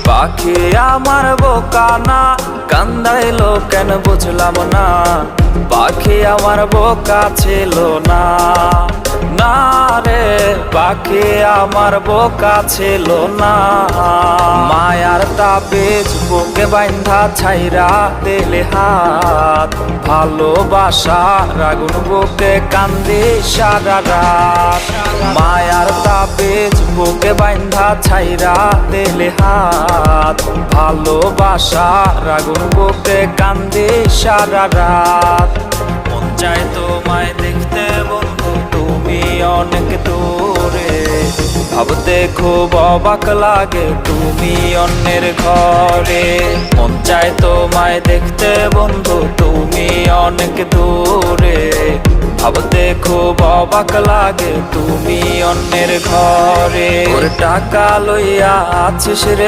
পাখি আমার বোকা না, কান্দাইলো কেন বুঝলাম না। পাখি আমার বোকা ছিল না, না রে পাখি আমার বোকা ছিল না। মায়ার তাবিজ বুকে বাইন্ধা ছাইরা দিলে হাত, ভালোবাসার আগুন বুকে কান্দি সারা রাত। মায়ার তাবিজ বুকে বাইন্ধা ছাইরা দিলে হাত, ভালোবাসার আগুন বুকে কান্দি সারা রাত। মন চায় তোমায় দেখতে বন্ধু তুমি অনেক দূরে, ভাবতে খুব অবাক লাগে তুমি অন্যের ঘরে। মন চায় তোমায় দেখতে বন্ধু তুমি অনেক দূরে, ভাবতে খুব অবাক লাগে তুমি অন্যের ঘরে। ওর টাকা লইয়া আছিস রে